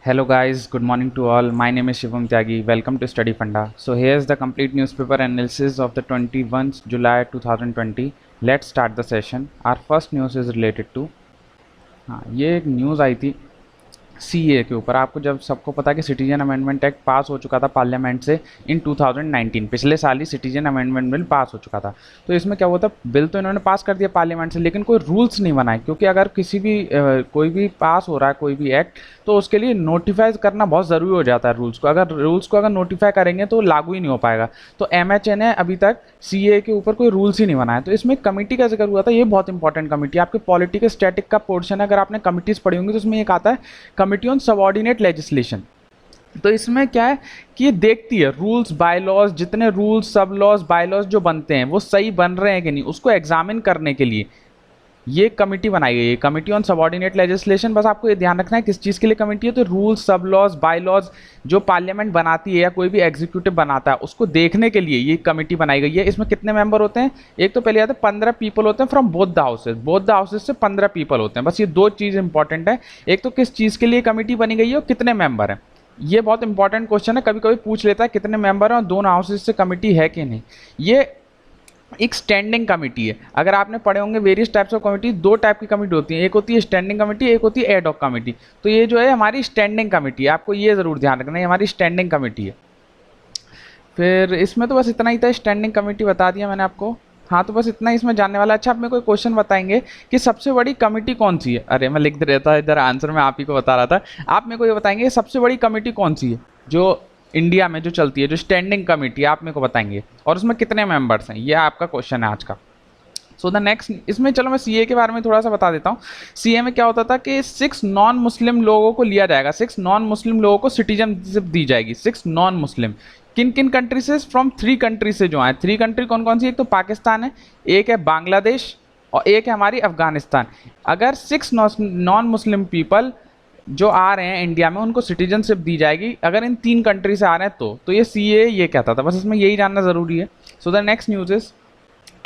Hello guys, good morning to all. My name is Shivam Tyagi. Welcome to Study Funda. So here's the complete newspaper analysis of the 21st July 2020. Let's start the session. Our first news is related to हाँ ये एक news आई थी CA के ऊपर। आपको जब सबको पता है कि सिटीजन अमेंडमेंट एक्ट पास हो चुका था पार्लियामेंट से इन 2019, पिछले साल ही सिटीजन अमेंडमेंट बिल पास हो चुका था। तो इसमें क्या हुआ था, बिल तो इन्होंने पास कर दिया पार्लियामेंट से, लेकिन कोई रूल्स नहीं बनाए, क्योंकि अगर किसी भी कोई भी पास हो रहा है कोई भी एक्ट, तो उसके लिए नोटिफाई करना बहुत ज़रूरी हो जाता है रूल्स को। अगर नोटिफाई करेंगे तो लागू ही नहीं हो पाएगा। तो एमएचए ने अभी तक सीए के ऊपर कोई रूल्स ही नहीं बनाया। तो इसमें कमेटी का जिक्र हुआ था, ये बहुत इंपॉर्टेंट कमेटी आपके पॉलिटी के स्टैटिक का पोर्शन है। अगर आपने कमिटीज़ पढ़ी होंगी तो उसमें एक आता है कमिटी ऑन सबऑर्डिनेट लेजिस्लेशन। तो इसमें क्या है कि ये देखती है रूल्स बाय लॉज, जितने रूल्स सब लॉज बाय लॉज जो बनते हैं वो सही बन रहे हैं कि नहीं, उसको एग्जामिन करने के लिए ये कमिटी बनाई गई है, कमिटी ऑन सबऑर्डिनेट लेजिस्लेशन। बस आपको ये ध्यान रखना है किस चीज़ के लिए कमिटी है। तो रूल्स सब लॉज बाय लॉज जो पार्लियामेंट बनाती है या कोई भी एग्जीक्यूटिव बनाता है उसको देखने के लिए ये कमिटी बनाई गई है। इसमें कितने मेंबर होते हैं, एक तो पहले आते हैं 15 पीपल होते हैं फ्रॉम बोथ द हाउसेज से 15 पीपल होते हैं। बस ये दो चीज़ इंपॉर्टेंट है, एक तो किस चीज़ के लिए कमिटी बनी गई है और कितने मेंबर हैं। ये बहुत इंपॉर्टेंट क्वेश्चन है, कभी कभी पूछ लेता है कितने मेंबर हैं और दोनों हाउसेज से कमिटी है कि नहीं। ये एक स्टैंडिंग कमेटी है। अगर आपने पढ़े होंगे वेरियस टाइप्स ऑफ कमेटी, दो टाइप की कमेटी होती है, एक होती है स्टैंडिंग कमेटी, एक होती है एड हॉक कमेटी। तो ये जो है हमारी स्टैंडिंग कमेटी है, आपको ये ज़रूर ध्यान रखना है हमारी स्टैंडिंग कमेटी है। फिर इसमें तो बस इतना ही था, स्टैंडिंग कमेटी बता दिया मैंने आपको। हाँ तो बस इतना ही इसमें जानने वाला। अच्छा, आप मेरे को क्वेश्चन बताएंगे कि सबसे बड़ी कमेटी कौन सी है। अरे मैं लिख दे रहा था इधर, आंसर मैं आप ही को बता रहा था। आप मेरे को ये बताएंगे सबसे बड़ी कमेटी कौन सी है जो इंडिया में जो चलती है, जो स्टैंडिंग कमेटी आप मेरे को बताएंगे, और उसमें कितने मेंबर्स हैं, ये आपका क्वेश्चन है आज का। सो द नेक्स्ट, इसमें चलो मैं सीए के बारे में थोड़ा सा बता देता हूँ। सीए में क्या होता था कि 6 नॉन मुस्लिम लोगों को लिया जाएगा, 6 नॉन मुस्लिम लोगों को सिटीजनशिप दी जाएगी। 6 नॉन मुस्लिम किन किन कंट्री से, फ्रॉम 3 कंट्री से जो आए। 3 कंट्री कौन कौन सी, एक तो पाकिस्तान है, एक है बांग्लादेश और एक है हमारी अफगानिस्तान। अगर 6 नॉन मुस्लिम पीपल जो आ रहे हैं इंडिया में उनको सिटीजनशिप दी जाएगी, अगर इन 3 कंट्री से आ रहे हैं तो ये सीए ये कहता था। बस इसमें यही जानना ज़रूरी है। So the next news is,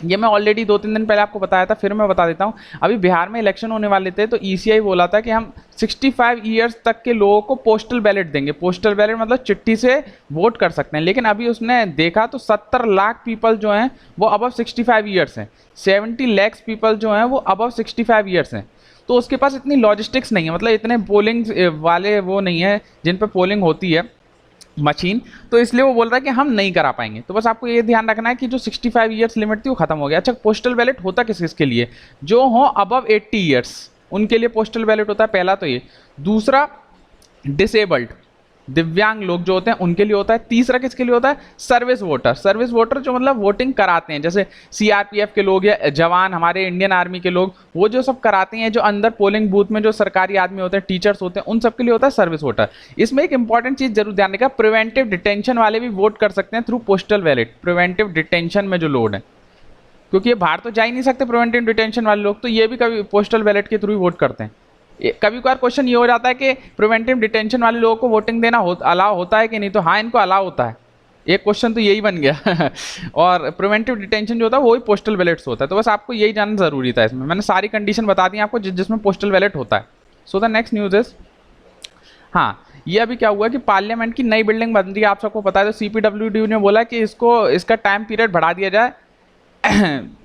ये मैं ऑलरेडी 2-3 दिन पहले आपको बताया था, फिर मैं बता देता हूँ। अभी बिहार में इलेक्शन होने वाले थे तो ईसीआई बोला था कि हम 65 ईयर्स तक के लोगों को पोस्टल बैलेट देंगे। पोस्टल बैलेट मतलब चिट्ठी से वोट कर सकते हैं। लेकिन अभी उसने देखा तो 70 लाख पीपल जो हैं वो अबव 65 ईयर्स हैं, 70 लैक्स पीपल जो हैं वो अबव 65 ईयर्स हैं। तो उसके पास इतनी लॉजिस्टिक्स नहीं है, मतलब इतने पोलिंग वाले वो नहीं है जिन पर पोलिंग होती है मशीन, तो इसलिए वो बोल रहा है कि हम नहीं करा पाएंगे। तो बस आपको ये ध्यान रखना है कि जो 65 ईयर्स लिमिट थी वो खत्म हो गया। अच्छा, पोस्टल बैलेट होता किस किस के लिए, जो हो अबव 80 ईयर्स उनके लिए पोस्टल बैलेट होता है, पहला तो ये। दूसरा, डिसेबल्ड दिव्यांग लोग जो होते हैं उनके लिए होता है। तीसरा किसके लिए होता है, सर्विस वोटर। सर्विस वोटर जो मतलब वोटिंग कराते हैं, जैसे सीआरपीएफ के लोग या जवान, हमारे इंडियन आर्मी के लोग, वो जो सब कराते हैं, जो अंदर पोलिंग बूथ में जो सरकारी आदमी होते हैं, टीचर्स होते हैं, उन सबके लिए होता है सर्विस वोटर। इसमें एक इंपॉर्टेंट चीज जरूर ध्यान रखिएगा, प्रिवेंटिव डिटेंशन वाले भी वोट कर सकते हैं through postal ballot. Preventive detention में जो लोड है, क्योंकि ये बाहर तो जा ही नहीं सकते प्रिवेंटिव डिटेंशन वाले लोग, तो ये भी कभी पोस्टल बैलेट के थ्रू ही वोट करते हैं। कभी कभार क्वेश्चन ये हो जाता है कि प्रिवेंटिव डिटेंशन वाले लोगों को वोटिंग देना अलाउ होता है कि नहीं, तो हाँ इनको अलाउ होता है। एक क्वेश्चन तो यही बन गया और प्रिवेंटिव डिटेंशन जो होता है वही पोस्टल बैलेट्स होता है। तो बस आपको यही जानना जरूरी था। इसमें मैंने सारी कंडीशन बता दी आपको जिसमें पोस्टल बैलेट होता है। So the next news is, हाँ ये अभी क्या हुआ कि पार्लियामेंट की नई बिल्डिंग बन रही है, आप सबको पता है। तो सीपीडब्ल्यूडी ने बोला कि इसका टाइम पीरियड बढ़ा दिया जाए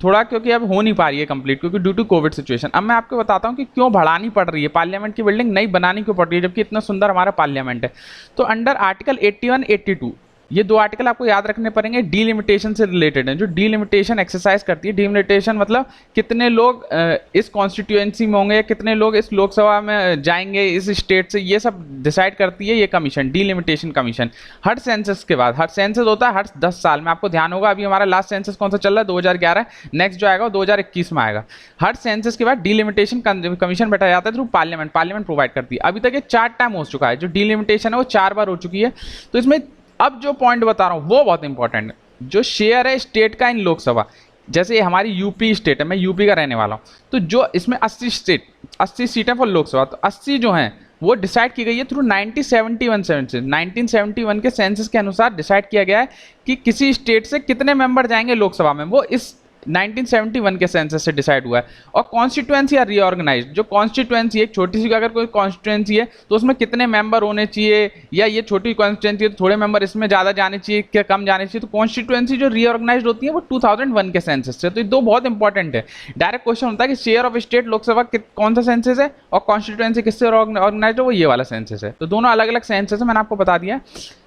थोड़ा, क्योंकि अब हो नहीं पा रही है कंप्लीट, क्योंकि ड्यू टू कोविड सिचुएशन। अब मैं आपको बताता हूँ कि क्यों बढ़ानी पड़ रही है, पार्लियामेंट की बिल्डिंग नई बनानी क्यों पड़ रही है जबकि इतना सुंदर हमारा पार्लियामेंट है। तो अंडर आर्टिकल 81, 82 ये 2 आर्टिकल आपको याद रखने पड़ेंगे, डीलिमिटेशन से रिलेटेड है। जो डीलिमिटेशन एक्सरसाइज करती है, डीलिमिटेशन मतलब कितने लोग इस कॉन्स्टिट्यूएंसी में होंगे, कितने लोग इस लोकसभा में जाएंगे इस स्टेट से, ये सब डिसाइड करती है ये कमीशन, डीलिमिटेशन कमीशन। हर सेंसस के बाद, हर सेंसस होता है हर 10 साल में, आपको ध्यान होगा। अभी हमारा लास्ट सेंसस कौन सा चल रहा है, 2011, नेक्स्ट जो आएगा वो 2021 में आएगा। हर सेंसस के बाद डीलिमिटेशन कमीशन बैठा जाता है थ्रू पार्लियामेंट, पार्लियामेंट प्रोवाइड करती है। अभी तक ये 4 टाइम हो चुका है, जो डीलिमिटेशन है वो 4 बार हो चुकी है। तो इसमें अब जो पॉइंट बता रहा हूँ वो बहुत इंपॉर्टेंट है, जो शेयर है स्टेट का इन लोकसभा, जैसे ये हमारी यूपी स्टेट है, मैं यूपी का रहने वाला हूँ, तो जो इसमें 80 सीटें फॉर लोकसभा, तो 80 जो हैं वो डिसाइड की गई है थ्रू 1971 सेंसस। 1971 के सेंसस के अनुसार डिसाइड किया गया है कि किसी स्टेट से कितने मेंबर जाएंगे लोकसभा में, वो इस 1971 के सेंसस से डिसाइड हुआ है। और कॉन्स्टिट्यूएंसी आर रीऑर्गेनाइज्ड, जो कॉन्स्टिट्यूएंसी एक छोटी सी अगर कोई कॉन्स्टिट्यूएंसी है तो उसमें कितने मेंबर होने चाहिए, या ये छोटी कॉन्स्टिट्यूएंसी है तो थोड़े मेंबर इसमें ज़्यादा जाने चाहिए क्या कम जाने चाहिए, तो कॉन्स्टिट्यूएंसी जो रीऑर्गेनाइज्ड होती है वो 2001 के सेंसस से। तो ये दो बहुत इंपॉर्टेंट है। डायरेक्ट क्वेश्चन होता है कि शेयर ऑफ स्टेट लोकसभा कौन सा सेंसस है और कॉन्स्टिट्यूएंसी किससे ऑर्गेनाइज्ड है, वो ये वाला सेंसस है। तो दोनों अलग अलग सेंसस है, मैंने आपको बता दिया।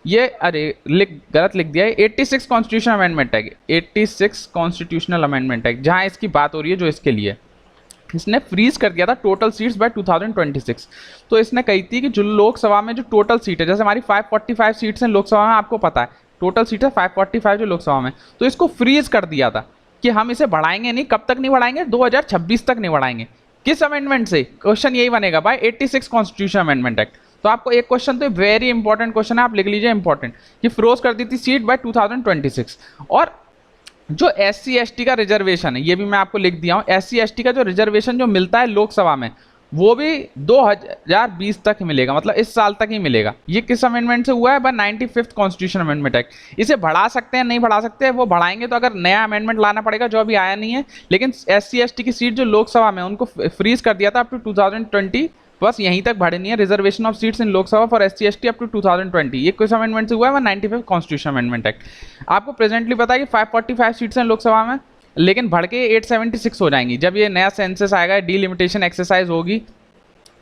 ये अरे गलत लिख दिया है, 86 कॉन्स्टिट्यूशन अमेंडमेंट है, 86 कॉन्स्टिट्यूशनल अमेंडमेंट है, जहां इसकी बात हो रही है जो इसके लिए इसने फ्रीज कर दिया था टोटल सीट्स बाय 2026। तो इसने कही थी कि जो लोकसभा में जो टोटल सीट है, जैसे हमारी 545 सीट्स हैं लोकसभा में, आपको पता है टोटल सीट है 545 जो लोकसभा में, तो इसको फ्रीज कर दिया था कि हम इसे बढ़ाएंगे नहीं। कब तक नहीं बढ़ाएंगे? 2026 तक नहीं बढ़ाएंगे। किस अमेंडमेंट से? क्वेश्चन यही बनेगा बाय 86 कॉन्स्टिट्यूशन अमेंडमेंट एक्ट। तो आपको एक क्वेश्चन तो वेरी इंपॉर्टेंट क्वेश्चन है, आप लिख लीजिए इंपॉर्टेंट, कि फ्रोज कर दी थी सीट बाय 2026। और जो SC ST का रिजर्वेशन है, ये भी मैं आपको लिख दिया हूं, SC ST का जो रिजर्वेशन जो मिलता है लोकसभा में, वो भी 2020 तक मिलेगा, मतलब इस साल तक ही मिलेगा। ये किस अमेंडमेंट से हुआ है? By 95th constitution amendment act. इसे बढ़ा सकते हैं, नहीं बढ़ा सकते हैं, वो बढ़ाएंगे तो अगर नया अमेंडमेंट लाना पड़ेगा जो अभी आया नहीं है। लेकिन SC ST की सीट जो लोकसभा में उनको फ्रीज कर दिया था अप टू 2020, बस यहीं तक बढ़नी है। Reservation of seats in Lok Sabha for SC ST up to 2020, ये किस अमेंडमेंट से हुआ है? 95 कॉन्स्टिट्यूशन अमेंडमेंट एक्ट। आपको प्रेजेंटली पता है कि 545 सीट्स हैं लोकसभा में, लेकिन बढ़ के 876 हो जाएंगी जब ये नया सेंसस आएगा, डीलिमिटेशन एक्सरसाइज होगी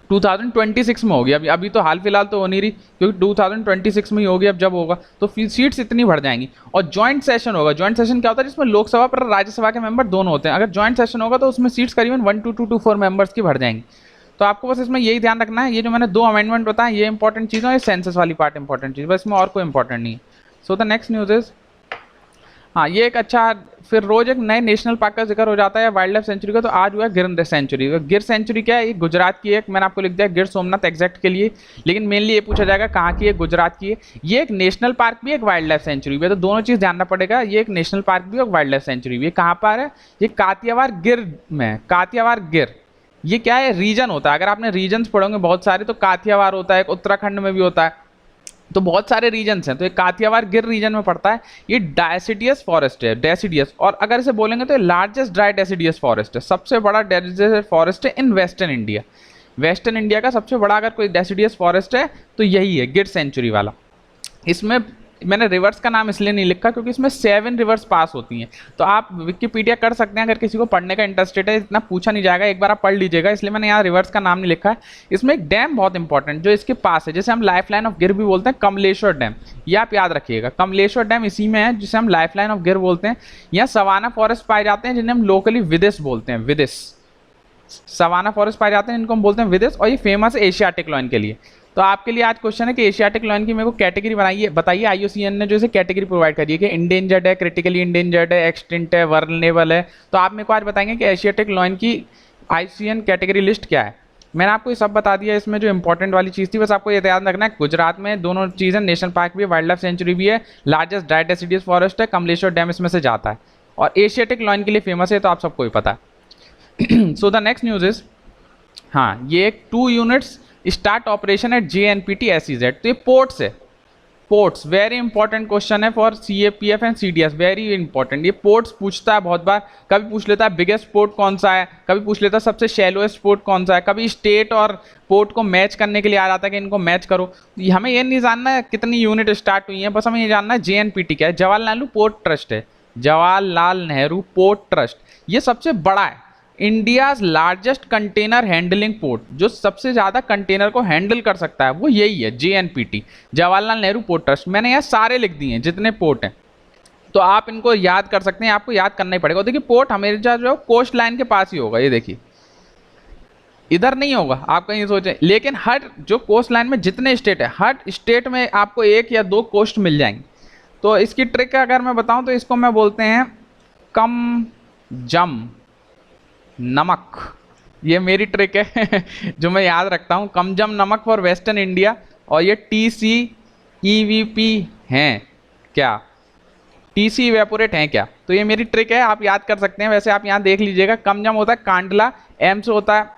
2026 में होगी। अभी तो हाल फिलहाल तो हो नहीं रही, क्योंकि 2026 में ही होगी। अब जब होगा तो सीट्स इतनी बढ़ जाएंगी। और जॉइंट सेशन होगा। जॉइंट सेशन क्या होता है? जिसमें लोकसभा पर राज्यसभा के मेंबर दोनों होते हैं। अगर जॉइंट सेशन होगा तो उसमें सीट्स करीबन 12224 मेंबर्स की बढ़ जाएंगी। तो आपको बस इसमें यही ध्यान रखना है, ये जो मैंने दो अमेंडमेंट बताया ये इंपॉर्टेंट चीज़ है, ये सेंसस वाली पार्ट इंपॉर्टेंट चीज़, बस इसमें और कोई इंपॉर्टेंट नहीं है। So the next news is, हाँ ये एक अच्छा, फिर रोज एक नए नेशनल पार्क का जिक्र हो जाता है, वाइल्ड लाइफ सेंचुरी का। तो आज हुआ गिर सेंचुरी। गिर सेंचुरी क्या है? ये गुजरात की एक, मैंने आपको लिख दिया गिर सोमनाथ एग्जैक्ट के लिए, लेकिन मेनली ये पूछा जाएगा कहाँ की है, गुजरात की है। ये एक नेशनल पार्क भी, एक वाइल्ड लाइफ सेंचुरी भी है, तो दोनों चीज़ ध्यान रखना पड़ेगा। ये एक नेशनल पार्क भी और वाइल्ड लाइफ सेंचुरी भी है। कहाँ पर है? ये कातियावार गिर में। कातियावार गिर ये क्या है? रीजन होता है। अगर आपने रीजन्स पढ़ोगे बहुत सारे, तो काथियावार होता है, उत्तराखंड में भी होता है, तो बहुत सारे रीजन्स हैं। तो ये काथियावार गिर रीजन में पड़ता है। ये डेसिडियस फॉरेस्ट है, डेसिडियस। और अगर इसे बोलेंगे तो लार्जेस्ट ड्राई डेसिडियस फॉरेस्ट है, सबसे बड़ा डेसिडियस फॉरेस्ट है in western India. Western India का सबसे बड़ा अगर कोई डेसिडियस फॉरेस्ट है तो यही है, गिर सेंचुरी वाला। इसमें मैंने रिवर्स का नाम इसलिए नहीं लिखा क्योंकि इसमें 7 रिवर्स पास होती हैं। तो आप विकिपीडिया कर सकते हैं अगर किसी को पढ़ने का इंटरेस्टेड है, इतना पूछा नहीं जाएगा, एक बार आप पढ़ लीजिएगा, इसलिए मैंने यहाँ रिवर्स का नाम नहीं लिखा है। इसमें एक डैम बहुत इंपॉर्टेंट जो इसके पास है, जैसे हम लाइफ लाइन ऑफ गिर भी बोलते हैं, कमलेश्वर डैम, ये आप याद रखिएगा। कमलेश्वर डैम इसी में है जिसे हम लाइफ लाइन ऑफ गिर बोलते हैं। यहाँ सवाना फॉरेस्ट पाए जाते हैं जिन्हें हम लोकली विदेश बोलते हैं, विदेश। सवाना फॉरेस्ट पाए जाते हैं इनको हम बोलते हैं विदेश, और ये फेमस है एशियाटिक लॉयन के लिए। तो आपके लिए आज क्वेश्चन है कि एशियाटिक लॉयन की मेरे को कैटेगरी बताइए। IUCN ने जो इसे कैटेगरी प्रोवाइड करी है कि इंडेंजर्ड है, क्रिटिकली इंडेंजर्ड है, एक्सटिंक्ट है, वर्नेबल है। तो आप मेरे को आज बताएंगे कि एशियाटिक लॉयन की IUCN कैटेगरी लिस्ट क्या है। मैंने आपको ये सब बता दिया। इसमें जो इंपॉर्टेंट वाली चीज़ थी बस आपको ये याद रखना है, गुजरात में दोनों चीज़ें, नेशनल पार्क भी है, वाइल्ड लाइफ सेंचुरी भी है, लार्जेस्ट ड्राई डेसिडियस फॉरेस्ट है, कमलेश्वर डैम इसमें से जाता है, और एशियाटिक लॉयन के लिए फेमस है, तो आप सबको ही पता है। So the next news is, हाँ ये एक 2 units start operation at JNPT SEZ। तो ये पोर्ट्स है, पोर्ट्स वेरी इंपॉर्टेंट क्वेश्चन है for CAPF and CDS, very important. ये पोर्ट्स पूछता है बहुत बार, कभी पूछ लेता है बिगेस्ट पोर्ट कौन सा है, कभी पूछ लेता है सबसे शैलोएस्ट पोर्ट कौन सा है, कभी स्टेट और पोर्ट को मैच करने के लिए आ जाता है कि इनको मैच करो। हमें ये नहीं जानना है कितनी यूनिट स्टार्ट हुई है, बस हमें ये जानना है JNPT क्या है। जवाहरलाल नेहरू पोर्ट ट्रस्ट है, जवाहरलाल नेहरू पोर्ट ट्रस्ट, ये सबसे बड़ा है, India's largest container handling port, जो सबसे ज़्यादा कंटेनर को हैंडल कर सकता है वो यही है, JNPT, Jawaharlal Nehru port trust. मैंने यहाँ सारे लिख दिए हैं जितने पोर्ट हैं, तो आप इनको याद कर सकते हैं, आपको याद करना ही पड़ेगा। देखिए पोर्ट हमेशा जो कोस्ट लाइन के पास ही होगा, ये देखिए इधर नहीं होगा, आप कहीं सोचें, लेकिन हर जो कोस्ट लाइन में जितने स्टेट है, हर स्टेट में आपको 1 या 2 कोस्ट मिल जाएंगे। तो इसकी ट्रिक अगर मैं बताऊँ तो इसको मैं बोलते हैं कम जम नमक, ये मेरी ट्रिक है जो मैं याद रखता हूँ, कमजम नमक फॉर वेस्टर्न इंडिया। और ये TCEVP हैं क्या, TC इवेपोरेट हैं क्या, तो ये मेरी ट्रिक है, आप याद कर सकते हैं। वैसे आप यहाँ देख लीजिएगा, कमजम होता है कांडला, M से होता है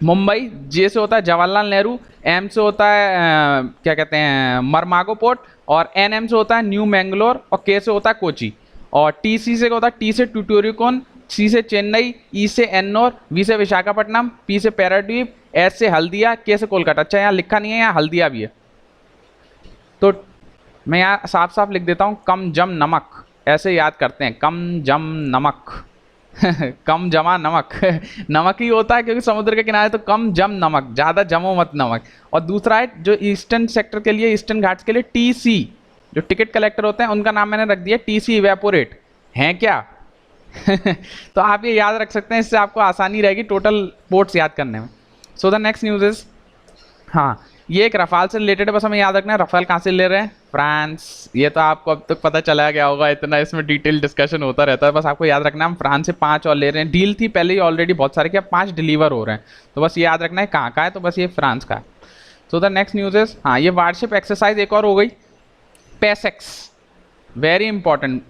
मुंबई, J से होता है जवाहरलाल नेहरू, M से होता है क्या कहते हैं मरमागो पोर्ट, और NM से होता है न्यू मैंगलोर, और K से होता है कोची, और TC से होता है, T से टुटोरिकोन, सी से चेन्नई, ई से एन्नौर, वी से विशाखापट्टनम, पी से पैराद्वीप, एस से हल्दिया, के से कोलकाता। अच्छा यहाँ लिखा नहीं है, यहाँ हल्दिया भी है, तो मैं यहाँ साफ साफ लिख देता हूँ कम जम नमक, ऐसे याद करते हैं, कम जम नमक कम जमा नमक नमक ही होता है क्योंकि समुद्र के किनारे, तो कम जम नमक, ज़्यादा जमो मत नमक। और दूसरा है जो ईस्टर्न सेक्टर के लिए, ईस्टर्न घाट्स के लिए टीसी, जो टिकट कलेक्टर होते हैं उनका नाम मैंने रख दिया टीसी इवेपोरेट, हैं क्या तो आप ये याद रख सकते हैं, इससे आपको आसानी रहेगी टोटल पोर्ट्स याद करने में। सो द नेक्स्ट न्यूज़ इज, हाँ ये एक रफाल से रिलेटेड है, बस हमें याद रखना है रफाल कहाँ से ले रहे हैं, फ्रांस। ये तो आपको अब तक पता चला गया होगा, इतना इसमें डिटेल डिस्कशन होता रहता है, बस आपको याद रखना है हम फ्रांस से 5 और ले रहे हैं। डील थी पहले ही ऑलरेडी बहुत सारे, क्या 5 डिलीवर हो रहे हैं, तो बस ये याद रखना है कहाँ का है, तो बस ये फ्रांस का है। So the next news is, हाँ ये वारशिप एक्सरसाइज एक और हो गई, पेसेक्स, वेरी इंपॉर्टेंट।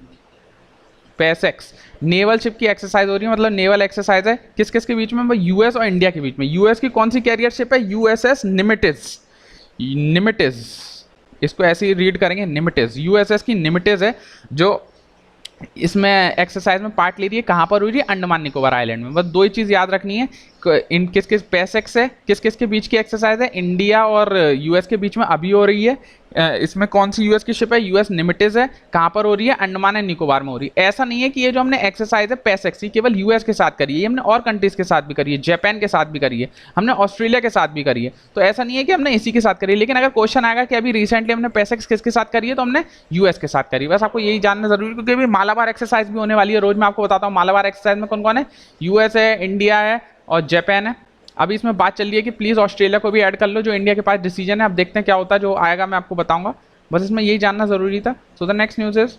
पेसेक्स नेवल शिप की एक्सरसाइज हो रही है, मतलब नेवल एक्सरसाइज है किस किस के बीच में, यूएस और इंडिया के बीच में। यूएस की कौन सी कैरियर शिप है, यूएसएस निमिटिज, निमिटिज इसको ऐसे ही रीड करेंगे, निमिटिज, यूएसएस की निमिटिज है जो इसमें एक्सरसाइज में पार्ट ले रही है। कहाँ पर हो रही है, अंडमान निकोबार आइलैंड में। बस 2 ही चीज़ याद रखनी है, इन किस किस पेसेक्स है, किस किस के बीच की एक्सरसाइज है, इंडिया और यूएस के बीच में अभी हो रही है। इसमें कौन सी यूएस की शिप है, यूएस निमिटिज है। कहाँ पर हो रही है, अंडमान एंड निकोबार में हो रही है। ऐसा नहीं है कि ये जो हमने एक्सरसाइज है पेसेक्स, केवल यूएस के साथ करी है, ये हमने और कंट्रीज के साथ भी करी है, जापान के साथ भी करी है, हमने ऑस्ट्रेलिया के साथ भी करी है। तो ऐसा नहीं है कि हमने इसी के साथ करी है, लेकिन अगर क्वेश्चन आएगा कि अभी रिसेंटली हमने पेसेक्स किसके साथ करी है, तो हमने यूएस के साथ करी है। बस आपको यही जानना जरूरी है, क्योंकि अभी मालाबार एक्सरसाइज भी होने वाली है। रोज मैं आपको बताता हूँ मालाबार एक्सरसाइज में कौन कौन है, यूएस है, इंडिया है और जापान है। अभी इसमें बात चल रही है कि प्लीज़ ऑस्ट्रेलिया को भी ऐड कर लो, जो इंडिया के पास डिसीजन है। अब देखते हैं क्या होता है, जो आएगा मैं आपको बताऊंगा, बस इसमें यही जानना ज़रूरी था। सो द नेक्स्ट न्यूज़ इज,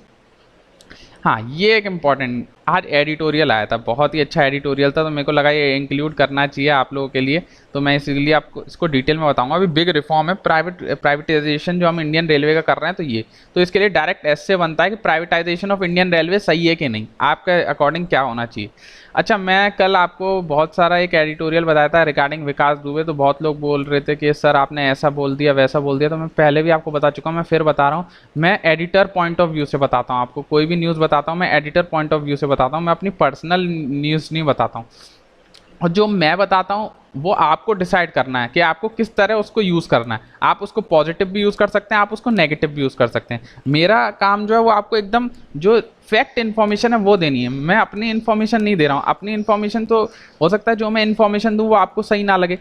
हाँ ये एक इम्पॉर्टेंट, आज एडिटोरियल आया था, बहुत ही अच्छा एडिटोरियल था, तो मेरे को लगा ये इंक्लूड करना चाहिए आप लोगों के लिए, तो मैं इसीलिए आपको इसको डिटेल में बताऊंगा। अभी बिग रिफॉर्म है, प्राइवेटाइजेशन जो हम इंडियन रेलवे का कर रहे हैं, तो ये तो इसके लिए डायरेक्ट ऐसे बनता है कि प्राइवेटाइजेशन ऑफ इंडियन रेलवे सही है कि नहीं, आपके अकॉर्डिंग क्या होना चाहिए। अच्छा मैं कल आपको बहुत सारा एक एडिटोरियल बताया था रिगार्डिंग विकास दुबे, तो बहुत लोग बोल रहे थे कि सर आपने ऐसा बोल दिया वैसा बोल दिया, तो मैं पहले भी आपको बता चुका हूँ, मैं फिर बता रहा हूँ। मैं एडिटर पॉइंट ऑफ व्यू से बताता हूँ आपको, कोई भी न्यूज़ बताता हूँ मैं एडिटर पॉइंट ऑफ व्यू से बताता हूँ, मैं अपनी पर्सनल न्यूज़ नहीं बताता हूँ। और जो मैं बताता हूँ वो आपको डिसाइड करना है कि आपको किस तरह उसको यूज़ करना है। आप उसको पॉजिटिव भी यूज़ कर सकते हैं, आप उसको नेगेटिव भी यूज़ कर सकते हैं। मेरा काम जो है वो आपको एकदम जो फैक्ट इन्फॉर्मेशन है वो देनी है, मैं अपनी इन्फॉर्मेशन नहीं दे रहा हूँ। अपनी इन्फॉर्मेशन तो हो सकता है जो मैं इन्फॉर्मेशन दूँ वो आपको सही ना लगे,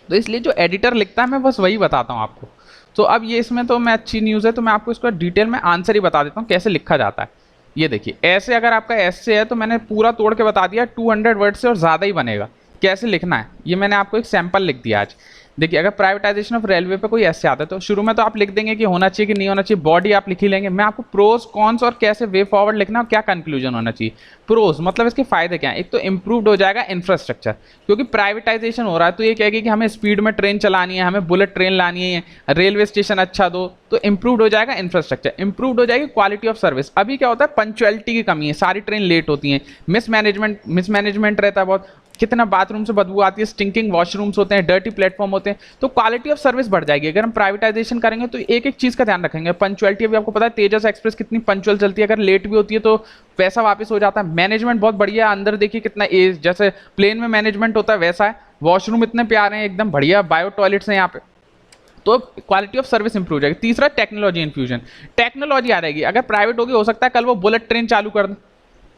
तो इसलिए जो एडिटर लिखता है मैं बस वही बताता हूँ आपको। तो अब ये इसमें तो मैं अच्छी न्यूज़ है, तो मैं आपको इसको डिटेल में आंसर ही बता देता हूँ कैसे लिखा जाता है। ये देखिए, ऐसे अगर आपका ऐसे है तो मैंने पूरा तोड़ के बता दिया, 200 वर्ड से और ज़्यादा ही बनेगा, कैसे लिखना है ये मैंने आपको एक सैंपल लिख दिया आज। देखिए अगर प्राइवेटाइजेशन ऑफ रेलवे पे कोई ऐसे आता है तो शुरू में तो आप लिख देंगे कि होना चाहिए कि नहीं होना चाहिए, बॉडी आप लिख ही लेंगे। मैं आपको प्रोज कॉन्स और कैसे वे फॉरवर्ड लिखना और क्या कंक्लूजन होना चाहिए। प्रोज मतलब इसके फायदे क्या हैं, एक तो इंप्रूव्ड हो जाएगा इंफ्रास्ट्रक्चर, क्योंकि प्राइवेटाइजेशन हो रहा है तो ये कहेगी कि हमें स्पीड में ट्रेन चलानी है, हमें बुलेट ट्रेन लानी है, रेलवे स्टेशन अच्छा दो, तो इंप्रूव्ड हो जाएगा इंफ्रास्ट्रक्चर, इंप्रूव्ड हो जाएगी क्वालिटी ऑफ सर्विस। अभी क्या होता है, पंक्चुअलिटी की कमी है, सारी ट्रेन लेट होती हैं, मिसमैनेजमेंट रहता है बहुत, कितना बाथरूम से बदबू आती है, स्टिंकिंग वॉशरूम्स होते हैं, डर्टी प्लेटफॉर्म होते हैं, तो क्वालिटी ऑफ सर्विस बढ़ जाएगी। अगर हम प्राइवेटाइजेशन करेंगे तो एक एक चीज़ का ध्यान रखेंगे। पंक्चुअलिटी अभी आपको पता है तेजस एक्सप्रेस कितनी पंक्चुअल चलती है, अगर लेट भी होती है तो पैसा वापस हो जाता है। मैनेजमेंट बहुत बढ़िया है, अंदर देखिए कितना एज, जैसे प्लेन में मैनेजमेंट होता है वैसा है, वॉशरूम इतने प्यारे हैं एकदम बढ़िया, बायो टॉयलेट्स हैं यहाँ पे, तो क्वालिटी ऑफ सर्विस इंप्रूव हो जाएगी। तीसरा टेक्नोलॉजी इन्फ्यूजन, टेक्नोलॉजी आ रहेगी। अगर प्राइवेट होगी हो सकता है कल वो बुलेट ट्रेन चालू कर दें,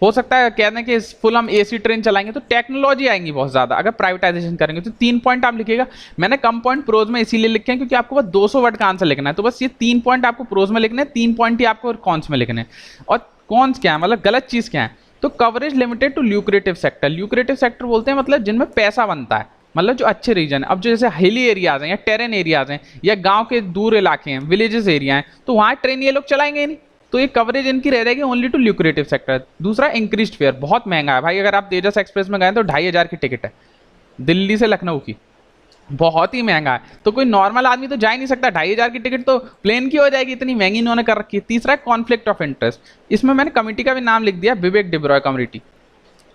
हो सकता है कहते हैं कि फुल हम एसी ट्रेन चलाएंगे, तो टेक्नोलॉजी आएंगी बहुत ज़्यादा अगर प्राइवेटाइजेशन करेंगे। तो 3 पॉइंट आप लिखिएगा, मैंने कम पॉइंट प्रोज में इसीलिए लिखे हैं क्योंकि आपको बस 200 वर्ड का आंसर लिखना है, तो बस ये 3 पॉइंट आपको प्रोज में लिखने हैं, 3 पॉइंट ही आपको कॉन्स में लिखने हैं। और कॉन्स क्या है, मतलब गलत चीज़ क्या है, तो coverage limited to lucrative sector, lucrative sector बोलते हैं मतलब जिनमें पैसा बनता है, मतलब जो अच्छे रीजन है। अब जो जैसे हिली एरियाज हैं या टेरेन एरियाज हैं या गांव के दूर इलाके हैं, विलेजेस एरिया हैं, तो वहाँ ट्रेन ये लोग चलाएंगे ही नहीं, तो ये कवरेज इनकी रह जाएगी ओनली टू ल्यूक्रेटिव सेक्टर। दूसरा इंक्रीज्ड फेयर, बहुत महंगा है भाई, अगर आप तेजस एक्सप्रेस में गए तो 2500 की टिकट है दिल्ली से लखनऊ की, बहुत ही महंगा है, तो कोई नॉर्मल आदमी तो जा ही नहीं सकता। 2500 की टिकट तो प्लेन की हो जाएगी, इतनी महंगी इन्होंने कर रखी है। तीसरा कॉन्फ्लिक्ट ऑफ इंटरेस्ट, इसमें मैंने कमेटी का भी नाम लिख दिया, विवेक डिब्रॉय कमेटी।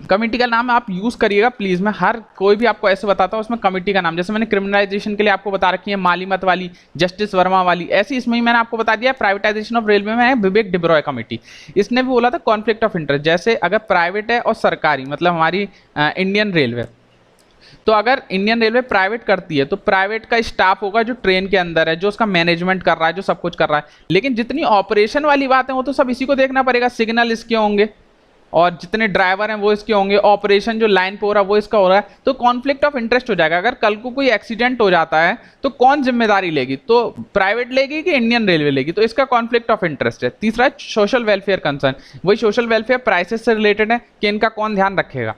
कमिटी का नाम आप यूज करिएगा प्लीज। मैं हर कोई भी आपको ऐसे बताता हूँ उसमें कमिटी का नाम, जैसे मैंने क्रिमिनलाइजेशन के लिए आपको बता रखी है माली मत वाली, जस्टिस वर्मा वाली, ऐसी इसमें ही मैंने आपको बता दिया प्राइवेटाइजेशन ऑफ रेलवे में है विवेक डिब्रॉय कमेटी। इसने भी बोला था कॉन्फ्लिक्ट ऑफ इंटरेस्ट, जैसे अगर प्राइवेट है और सरकारी, मतलब हमारी इंडियन रेलवे, तो अगर इंडियन रेलवे प्राइवेट करती है तो प्राइवेट का स्टाफ होगा जो ट्रेन के अंदर है, जो उसका मैनेजमेंट कर रहा है, जो सब कुछ कर रहा है, लेकिन जितनी ऑपरेशन वाली बात है वो तो सब इसी को देखना पड़ेगा। सिग्नल इसके होंगे और जितने ड्राइवर हैं वो इसके होंगे, ऑपरेशन जो लाइन पे हो रहा है वो इसका हो रहा है, तो कॉन्फ्लिक्ट ऑफ इंटरेस्ट हो जाएगा। अगर कल को कोई एक्सीडेंट हो जाता है तो कौन जिम्मेदारी लेगी, तो प्राइवेट लेगी कि इंडियन रेलवे लेगी, तो इसका कॉन्फ्लिक्ट ऑफ इंटरेस्ट है। तीसरा सोशल वेलफेयर कंसर्न, वही सोशल वेलफेयर प्राइसेस से रिलेटेड है कि इनका कौन ध्यान रखेगा।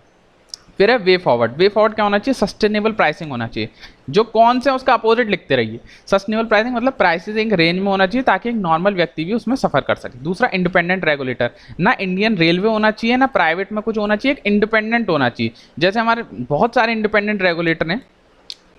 फिर है वे फॉरवर्ड, वे फॉरवर्ड क्या होना चाहिए, सस्टेनेबल प्राइसिंग होना चाहिए, जो कौन से उसका अपोजिट लिखते रहिए। सस्टेनेबल प्राइसिंग मतलब प्राइसेस एक रेंज में होना चाहिए ताकि एक नॉर्मल व्यक्ति भी उसमें सफर कर सके। दूसरा इंडिपेंडेंट रेगुलेटर, ना इंडियन रेलवे होना चाहिए ना प्राइवेट में कुछ होना चाहिए, एक इंडिपेंडेंट होना चाहिए। जैसे हमारे बहुत सारे इंडिपेंडेंट रेगुलेटर हैं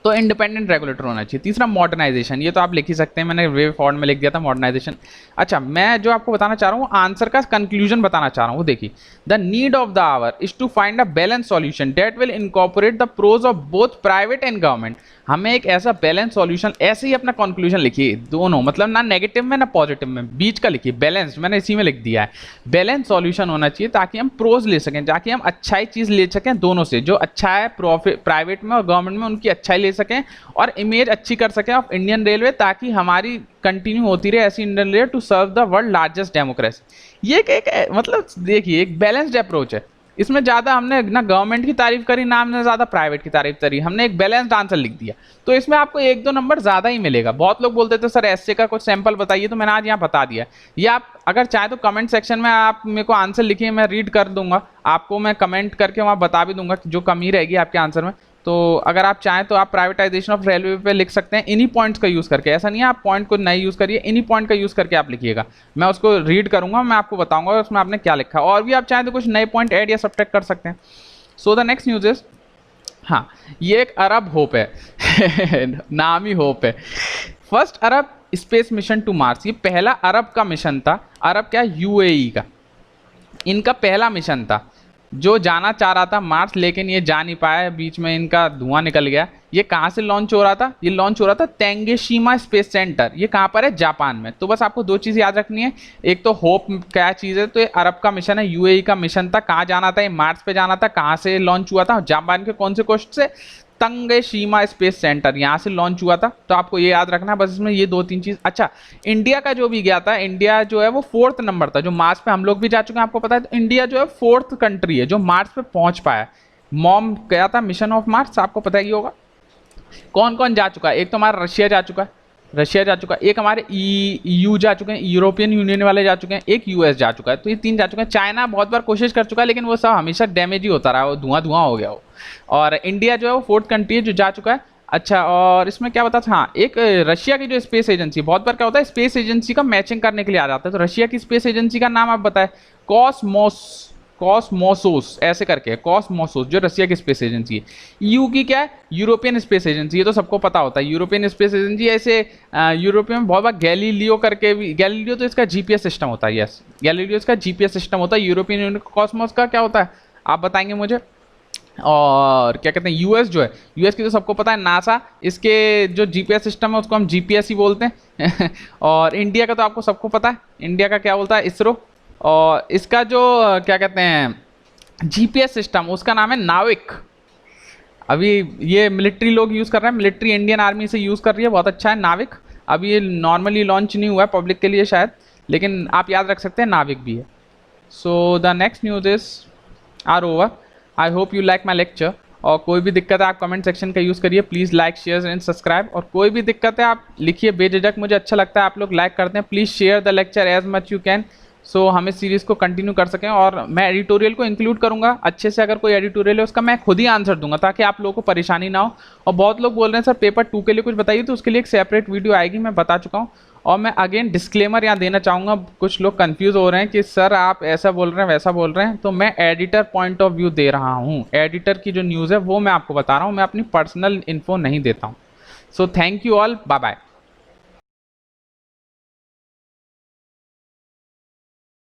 तो इंडिपेंडेंट रेगुलेटर होना चाहिए। तीसरा मॉडर्नाइजेशन, ये तो आप लिख ही सकते हैं, मैंने वे फॉर्ड में लिख दिया था मॉडर्नाइजेशन। अच्छा, मैं जो आपको बताना चाह रहा हूँ आंसर का कंक्लूजन बताना चाह रहा हूँ, वो देखिए, the need of the hour is to find a balance solution that will incorporate the pros of both private and government. हमें एक ऐसा बैलेंस सॉल्यूशन, ऐसे ही अपना कंक्लूजन लिखिए दोनों, मतलब ना नेगेटिव में ना पॉजिटिव में, बीच का लिखिए, बैलेंस, मैंने इसी में लिख दिया है। बैलेंस सॉल्यूशन होना चाहिए ताकि हम प्रोज ले सकें, ताकि हम अच्छाई चीज़ ले सकें दोनों से, जो अच्छा है प्राइवेट में और गवर्नमेंट में उनकी अच्छाई ले सकें और इमेज अच्छी कर सकें ऑफ इंडियन रेलवे, ताकि हमारी कंटिन्यू होती रहे ऐसी Indian railway to serve the world largest democracy. ये एक मतलब देखिए एक बैलेंस्ड अप्रोच है। इसमें ज़्यादा हमने ना गवर्नमेंट की तारीफ करी ना हमने ज़्यादा प्राइवेट की तारीफ करी, हमने एक बैलेंस्ड आंसर लिख दिया, तो इसमें आपको 1-2 नंबर ज़्यादा ही मिलेगा। बहुत लोग बोलते थे सर ऐसे का कुछ सैंपल बताइए, तो मैंने आज यहाँ बता दिया। ये आप अगर चाहे तो कमेंट सेक्शन में आप मेरे को आंसर लिखिए, मैं रीड कर दूंगा आपको, मैं कमेंट करके वहाँ बता भी दूंगा जो कमी रहेगी आपके आंसर में। तो अगर आप चाहें तो आप प्राइवेटाइजेशन ऑफ रेलवे पे लिख सकते हैं इन्हीं पॉइंट्स का यूज़ करके, ऐसा नहीं है आप पॉइंट को नहीं यूज़ करिए, इन्हीं पॉइंट का यूज़ करके आप लिखिएगा, मैं उसको रीड करूंगा, मैं आपको बताऊंगा उसमें आपने क्या लिखा, और भी आप चाहें तो कुछ नए पॉइंट ऐड या सब्ट्रैक्ट कर सकते हैं। So the next news is, हाँ, ये एक अरब होप है नाम ही होप है। First Arab space mission to Mars, ये पहला अरब का मिशन था। अरब क्या, यूएई का, इनका पहला मिशन था जो जाना चाह रहा था मार्स, लेकिन ये जा नहीं पाया, बीच में इनका धुआं निकल गया। ये कहाँ से लॉन्च हो रहा था, ये लॉन्च हो रहा था तेंगेशिमा स्पेस सेंटर, ये कहाँ पर है, जापान में। तो बस आपको 2 चीज़ याद रखनी है, एक तो होप क्या चीज़ है, तो ये अरब का मिशन है, यूएई का मिशन था। कहाँ जाना था, ये मार्स पे जाना था। कहाँ से लॉन्च हुआ था, जापान के कौन से कोस्ट से, तंगेशिमा स्पेस सेंटर, यहाँ से लॉन्च हुआ था। तो आपको ये याद रखना है बस, इसमें ये 2-3 चीज़। अच्छा, इंडिया का जो भी गया था, इंडिया जो है वो 4th नंबर था, जो मार्स पे हम लोग भी जा चुके हैं आपको पता है, तो इंडिया जो है 4th कंट्री है जो मार्स पे पहुंच पाया। मॉम गया था मिशन ऑफ मार्स, आपको पता ही होगा। कौन कौन जा चुका है, एक तो हमारा रशिया जा चुका है, एक हमारे ईयू जा चुके हैं, यूरोपियन यूनियन वाले जा चुके हैं, एक यूएस जा चुका है, तो ये 3 जा चुके हैं। चाइना बहुत बार कोशिश कर चुका है लेकिन वो सब हमेशा डैमेज ही होता रहा, वो धुआं हो गया वो। और इंडिया जो है वो 4th कंट्री है जो जा चुका है। अच्छा, और इसमें क्या बता था, हाँ, एक रशिया की जो स्पेस एजेंसी, बहुत बार क्या होता है स्पेस एजेंसी का मैचिंग करने के लिए आ जाता है, तो रशिया की स्पेस एजेंसी का नाम आप बताएं, कॉस्मोसोस ऐसे करके, कॉस्मोसोस जो रशिया की स्पेस एजेंसी है। ईयू की क्या है, यूरोपियन स्पेस एजेंसी, ये तो सबको पता होता है, यूरोपियन स्पेस एजेंसी। ऐसे यूरोपियन में बहुत बार गैलीलियो करके भी, गैलीलियो तो इसका जीपीएस सिस्टम होता है, यस, गैलीलियो इसका जीपीएस सिस्टम होता है। यूरोपियन यूनियन, कॉस्मोस का क्या होता है आप बताएंगे मुझे। और क्या कहते हैं, यूएस जो है, यूएस की तो सबको पता है नासा, इसके जो जीपीएस सिस्टम है उसको हम जीपीएस ही बोलते हैं और इंडिया का तो आपको सबको पता है, इंडिया का क्या बोलता है, इसरो। और इसका जो क्या कहते हैं जीपीएस सिस्टम, उसका नाम है नाविक। अभी ये मिलिट्री लोग यूज़ कर रहे हैं, मिलिट्री इंडियन आर्मी से यूज़ कर रही है, बहुत अच्छा है नाविक। अभी ये नॉर्मली लॉन्च नहीं हुआ है पब्लिक के लिए शायद, लेकिन आप याद रख सकते हैं नाविक भी है। So the next news is are over. I hope you like my lecture, और कोई भी दिक्कत है आप कमेंट सेक्शन का यूज़ करिए, please like share and subscribe. और कोई भी दिक्कत है आप लिखिए बेझिझक, मुझे अच्छा लगता है आप लोग लाइक करते हैं। Please share the lecture as much you can, so हम इस सीरीज़ को कंटिन्यू कर सकें। और मैं एडिटोरियल को इंक्लूड करूंगा अच्छे से, अगर कोई एडिटोरियल है उसका मैं खुद ही आंसर दूंगा ताकि आप लोगों को परेशानी ना हो। और बहुत लोग बोल रहे हैं सर पेपर 2 के लिए कुछ बताइए, तो उसके लिए एक सेपरेट वीडियो आएगी, मैं बता चुका हूँ। और मैं अगेन डिस्क्लेमर यहाँ देना चाहूँगा, कुछ लोग कंफ्यूज हो रहे हैं कि सर आप ऐसा बोल रहे हैं वैसा बोल रहे हैं, तो मैं एडिटर पॉइंट ऑफ व्यू दे रहा हूँ। एडिटर की जो न्यूज़ है वो मैं आपको बता रहा हूँ, मैं अपनी पर्सनल इन्फो नहीं देता हूँ। So thank you all, bye bye.